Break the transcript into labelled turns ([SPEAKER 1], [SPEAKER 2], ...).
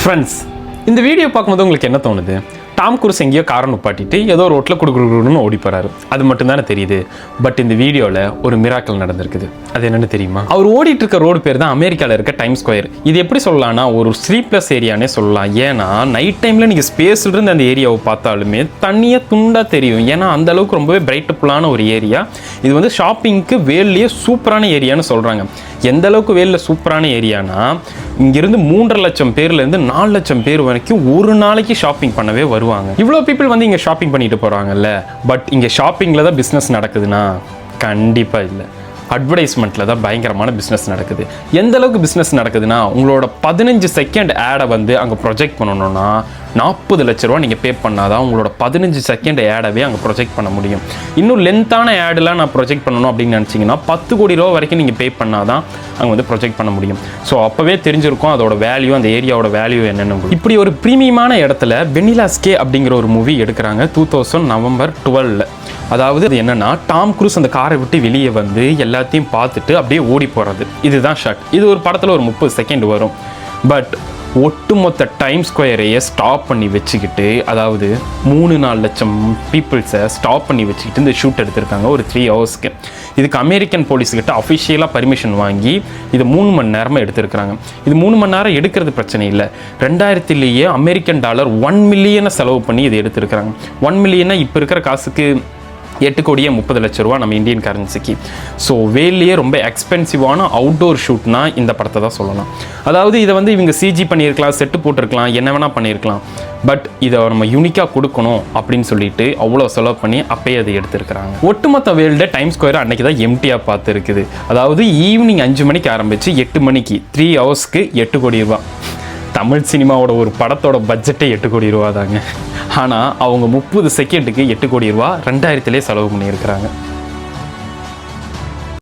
[SPEAKER 1] Friends, இந்த video பார்க்கும்போது உங்களுக்கு என்ன தோணுது? டாம் குரூஸ் எங்கேயோ காரை நிப்பாட்டிட்டு ஏதோ ரோட்டில் குடுக்குன்னு ஓடி போகிறாரு. அது மட்டும் தானே தெரியுது. பட் இந்த வீடியோவில் ஒரு மிராக்கல் நடந்திருக்குது. அது என்னென்னு தெரியுமா? அவர் ஓடிட்டு இருக்க ரோடு பேர் தான் அமெரிக்காவில் இருக்க டைம் ஸ்கொயர். இது எப்படி சொல்லலாம்னா ஒரு 3+ ஏரியானே சொல்லலாம். ஏன்னா நைட் டைமில் நீங்கள் ஸ்பேஸ்ல இருந்து அந்த ஏரியாவை பார்த்தாலுமே தண்ணியாக துண்டாக தெரியும். ஏன்னா அந்த அளவுக்கு ரொம்பவே பிரைட்டபுளான ஒரு ஏரியா. இது வந்து ஷாப்பிங்க்கு வேல்லையே சூப்பரான ஏரியான்னு சொல்கிறாங்க. எந்த அளவுக்கு வேலில் சூப்பரான ஏரியானா இங்கிருந்து 3.5 லட்சம் பேர்லேருந்து 4 லட்சம் பேர் வரைக்கும் ஒரு நாளைக்கு ஷாப்பிங் பண்ணவே வருவாங்க. இவ்வளோ பீப்புள் வந்து இங்கே ஷாப்பிங் பண்ணிட்டு போகிறாங்கல்ல. பட் இங்கே ஷாப்பிங்கில் தான் பிஸ்னஸ் நடக்குதுன்னா கண்டிப்பாக இல்லை. அட்வர்டைஸ்மெண்ட்டில் தான் பயங்கரமான பிஸ்னஸ் நடக்குது. எந்த அளவுக்கு பிஸ்னஸ் நடக்குதுன்னா உங்களோட 15 செகண்ட் ஆடை வந்து அங்கே ப்ரொஜெக்ட் பண்ணணும்னா 40 லட்ச ரூபா நீங்கள் பே பண்ணாதான் உங்களோட 15 செகண்ட் ஆடவே அங்கே ப்ரொஜெக்ட் பண்ண முடியும். இன்னும் லென்த்தான ஆடெலாம் நான் ப்ரொஜெக்ட் பண்ணணும் அப்படின்னு நினச்சிங்கன்னா 10 கோடி ரூபா வரைக்கும் நீங்கள் பே பண்ணாதான் அங்கே வந்து ப்ரொஜெக்ட் பண்ண முடியும். ஸோ அப்போவே தெரிஞ்சிருக்கும் அதோட வேல்யூ, அந்த ஏரியாவோட வேல்யூ என்னென்னு. இப்படி ஒரு ப்ரீமியமான இடத்துல வெண்ணிலா ஸ்கே அப்படிங்கிற ஒரு மூவி எடுக்கிறாங்க 2000 நவம்பர் 12. அதாவது அது என்னன்னா டாம் குரூஸ் அந்த காரை விட்டு வெளியே வந்து எல்லாத்தையும் பார்த்துட்டு அப்படியே ஓடி போகிறது. இதுதான் ஷாட். இது ஒரு படத்தில் ஒரு 30 செகண்ட் வரும். பட் ஒட்டுமொத்த டைம் ஸ்கொயரையே ஸ்டாப் பண்ணி வச்சுக்கிட்டு, அதாவது 3-4 லட்சம் பீப்புள்ஸை ஸ்டாப் பண்ணி வச்சுக்கிட்டு இந்த ஷூட் எடுத்திருக்காங்க ஒரு 3 ஹவர்ஸ்க்கு. இதுக்கு அமெரிக்கன் போலீஸ்கிட்ட அஃபிஷியலாக பர்மிஷன் வாங்கி இது 3 மணி நேரமாக எடுத்திருக்கிறாங்க. இது 3 மணி நேரம் எடுக்கிறது பிரச்சனை இல்லை. 2000 அமெரிக்கன் டாலர் 1 மில்லியனை செலவு பண்ணி இது எடுத்திருக்கிறாங்க. 1 மில்லியனா இப்போ இருக்கிற காசுக்கு 8 கோடியே 30 லட்ச ரூபா நம்ம இந்தியன் கரன்சிக்கு. ஸோ வேலையே ரொம்ப எக்ஸ்பென்சிவான அவுட்டோர் ஷூட்னா இந்த படத்தை தான் சொல்லலாம். அதாவது இதை வந்து இவங்க சிஜி பண்ணியிருக்கலாம், செட்டு போட்டிருக்கலாம், என்ன வேணால் பண்ணியிருக்கலாம். பட் இதை நம்ம யூனிக்காக கொடுக்கணும் அப்படின்னு சொல்லிட்டு அவ்வளோ செலவு பண்ணி அப்பயே அதை எடுத்துருக்கிறாங்க. ஒட்டுமொத்த வேர்ல்டு டைம் ஸ்கொயர் அன்றைக்கி தான் எம்டியாக பார்த்து இருக்குது. அதாவது ஈவினிங் 5 மணிக்கு ஆரம்பித்து 8 மணிக்கு 3 ஹவர்ஸ்க்கு 8 கோடி ரூபா. தமிழ் சினிமாவோட ஒரு படத்தோட பட்ஜெட்டே 8 கோடி ரூபா தாங்க. ஆனால் அவங்க 30 செகண்டுக்கு 8 கோடி ரூபா 2000 செலவு பண்ணியிருக்கிறாங்க.